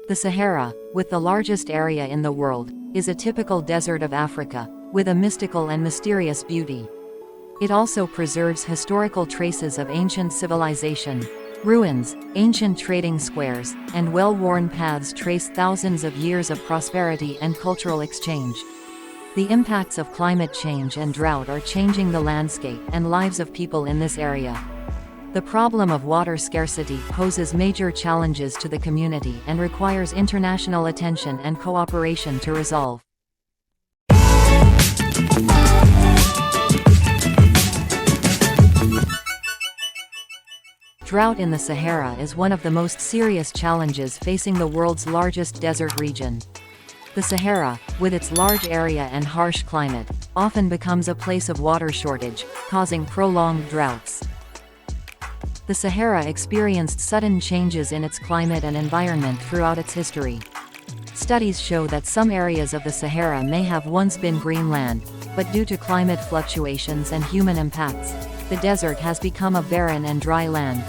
The Sahara, with the largest area in the world, is a typical desert of Africa, with a mystical and mysterious beauty. It also preserves historical traces of ancient civilization. Ruins, ancient trading squares, and well-worn paths trace thousands of years of prosperity and cultural exchange. The impacts of climate change and drought are changing the landscape and lives of people in this area. The problem of water scarcity poses major challenges to the community and requires international attention and cooperation to resolve. Drought in the Sahara is one of the most serious challenges facing the world's largest desert region. The Sahara, with its large area and harsh climate, often becomes a place of water shortage, causing prolonged droughts. The Sahara experienced sudden changes in its climate and environment throughout its history. Studies show that some areas of the Sahara may have once been green land, but due to climate fluctuations and human impacts, the desert has become a barren and dry land.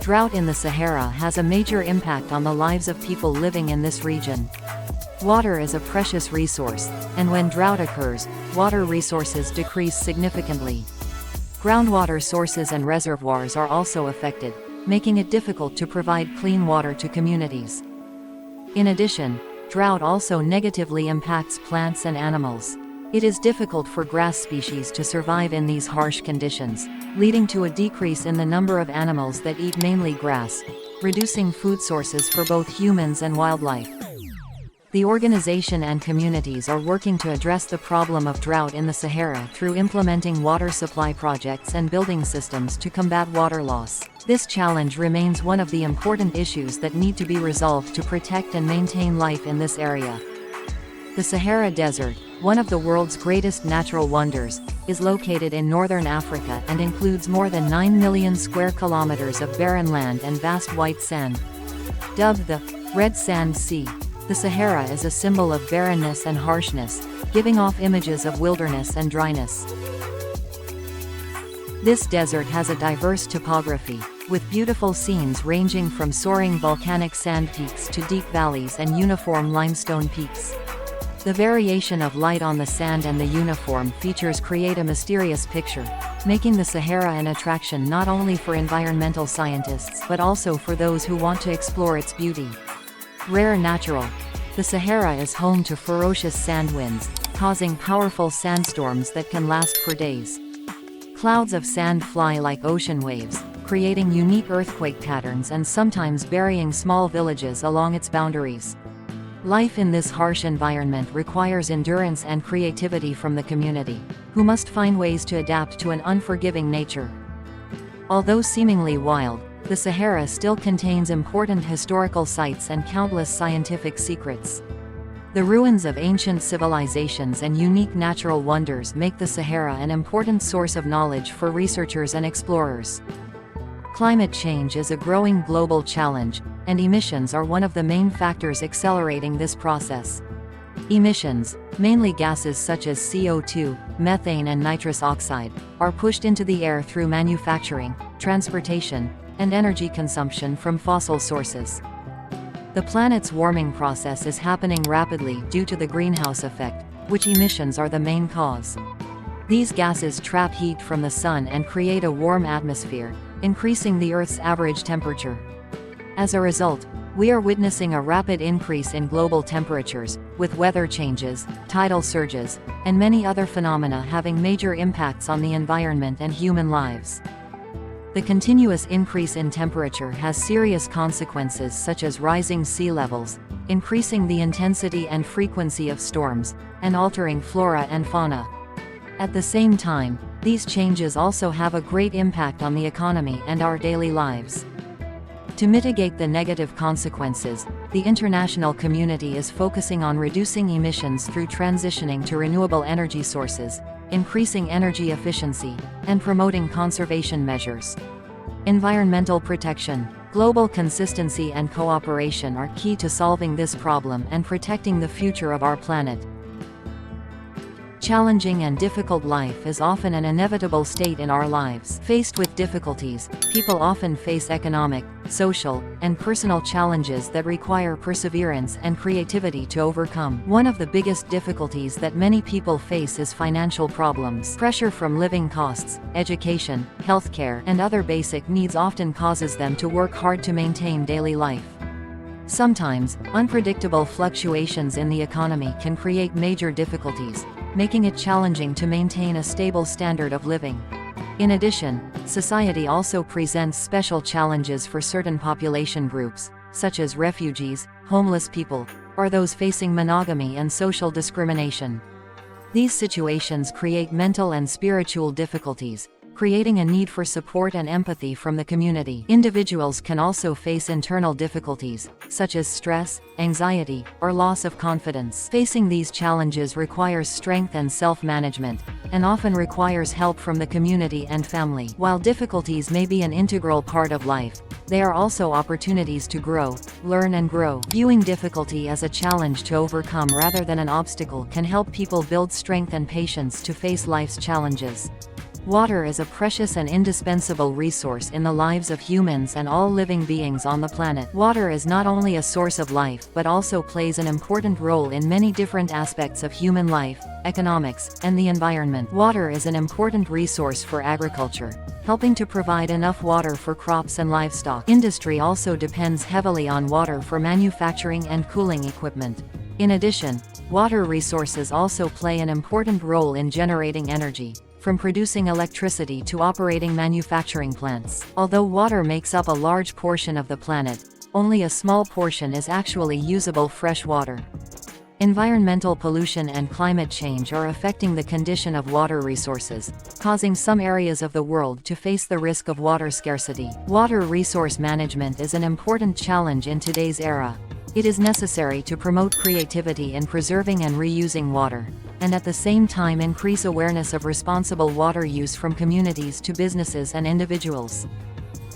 Drought in the Sahara has a major impact on the lives of people living in this region. Water is a precious resource, and when drought occurs, water resources decrease significantly. Groundwater sources and reservoirs are also affected, making it difficult to provide clean water to communities. In addition, drought also negatively impacts plants and animals. It is difficult for grass species to survive in these harsh conditions, leading to a decrease in the number of animals that eat mainly grass, reducing food sources for both humans and wildlife. The organization and communities are working to address the problem of drought in the Sahara through implementing water supply projects and building systems to combat water loss. This challenge remains one of the important issues that need to be resolved to protect and maintain life in this area. The Sahara Desert, one of the world's greatest natural wonders, is located in northern Africa and includes more than 9 million square kilometers of barren land and vast white sand. Dubbed the Red Sand Sea, the Sahara is a symbol of barrenness and harshness, giving off images of wilderness and dryness. This desert has a diverse topography, with beautiful scenes ranging from soaring volcanic sand peaks to deep valleys and uniform limestone peaks. The variation of light on the sand and the uniform features create a mysterious picture, making the Sahara an attraction not only for environmental scientists but also for those who want to explore its beauty. Rare natural. The Sahara is home to ferocious sand winds, causing powerful sandstorms that can last for days. Clouds of sand fly like ocean waves, creating unique earthquake patterns and sometimes burying small villages along its boundaries. Life in this harsh environment requires endurance and creativity from the community, who must find ways to adapt to an unforgiving nature. Although seemingly wild, the Sahara still contains important historical sites and countless scientific secrets. The ruins of ancient civilizations and unique natural wonders make the Sahara an important source of knowledge for researchers and explorers. Climate change is a growing global challenge, and emissions are one of the main factors accelerating this process. Emissions, mainly gases such as CO2, methane and nitrous oxide, are pushed into the air through manufacturing, transportation, and energy consumption from fossil sources. The planet's warming process is happening rapidly due to the greenhouse effect, which emissions are the main cause. These gases trap heat from the sun and create a warm atmosphere, increasing the Earth's average temperature. As a result, we are witnessing a rapid increase in global temperatures, with weather changes, tidal surges, and many other phenomena having major impacts on the environment and human lives. The continuous increase in temperature has serious consequences such as rising sea levels, increasing the intensity and frequency of storms, and altering flora and fauna. At the same time, these changes also have a great impact on the economy and our daily lives. To mitigate the negative consequences, the international community is focusing on reducing emissions through transitioning to renewable energy sources, increasing energy efficiency, and promoting conservation measures. Environmental protection, global consistency and cooperation are key to solving this problem and protecting the future of our planet. challenging and difficult life is often an inevitable state in our lives. Faced with difficulties, people often face economic, social, and personal challenges that require perseverance and creativity to overcome. One of the biggest difficulties that many people face is financial problems. Pressure from living costs, education, healthcare, and other basic needs often causes them to work hard to maintain daily life. Sometimes, unpredictable fluctuations in the economy can create major difficulties, making it challenging to maintain a stable standard of living. In addition, society also presents special challenges for certain population groups, such as refugees, homeless people, or those facing monogamy and social discrimination. These situations create mental and spiritual difficulties, creating a need for support and empathy from the community. Individuals can also face internal difficulties, such as stress, anxiety, or loss of confidence. Facing these challenges requires strength and self-management, and often requires help from the community and family. While difficulties may be an integral part of life, they are also opportunities to grow, learn and grow. Viewing difficulty as a challenge to overcome rather than an obstacle can help people build strength and patience to face life's challenges. Water is a precious and indispensable resource in the lives of humans and all living beings on the planet. Water is not only a source of life but also plays an important role in many different aspects of human life, economics, and the environment. Water is an important resource for agriculture, helping to provide enough water for crops and livestock. Industry also depends heavily on water for manufacturing and cooling equipment. In addition, water resources also play an important role in generating energy, from producing electricity to operating manufacturing plants. Although water makes up a large portion of the planet, only a small portion is actually usable fresh water. Environmental pollution and climate change are affecting the condition of water resources, causing some areas of the world to face the risk of water scarcity. Water resource management is an important challenge in today's era. It is necessary to promote creativity in preserving and reusing water, and at the same time increase awareness of responsible water use from communities to businesses and individuals.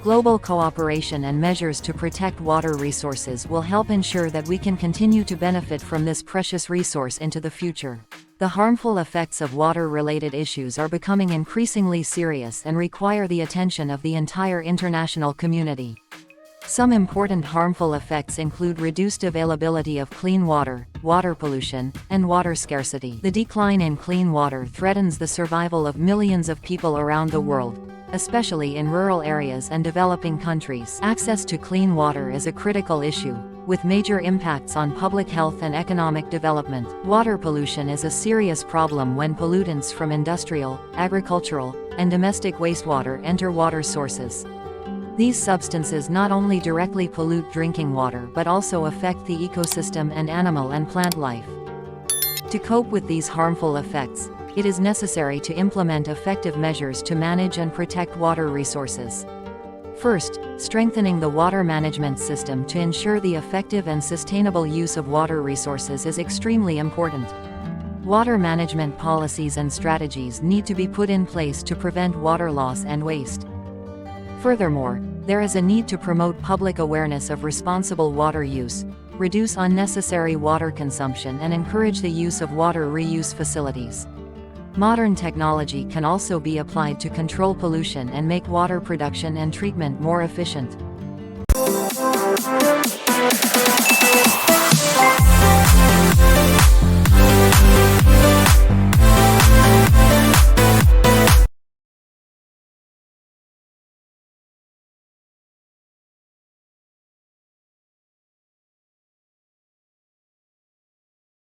Global cooperation and measures to protect water resources will help ensure that we can continue to benefit from this precious resource into the future. The harmful effects of water-related issues are becoming increasingly serious and require the attention of the entire international community. Some important harmful effects include reduced availability of clean water, water pollution, and water scarcity. The decline in clean water threatens the survival of millions of people around the world, especially in rural areas and developing countries. Access to clean water is a critical issue, with major impacts on public health and economic development. Water pollution is a serious problem when pollutants from industrial, agricultural, and domestic wastewater enter water sources. These substances not only directly pollute drinking water but also affect the ecosystem and animal and plant life. To cope with these harmful effects, it is necessary to implement effective measures to manage and protect water resources. First, strengthening the water management system to ensure the effective and sustainable use of water resources is extremely important. Water management policies and strategies need to be put in place to prevent water loss and waste. Furthermore, there is a need to promote public awareness of responsible water use, reduce unnecessary water consumption and encourage the use of water reuse facilities. Modern technology can also be applied to control pollution and make water production and treatment more efficient.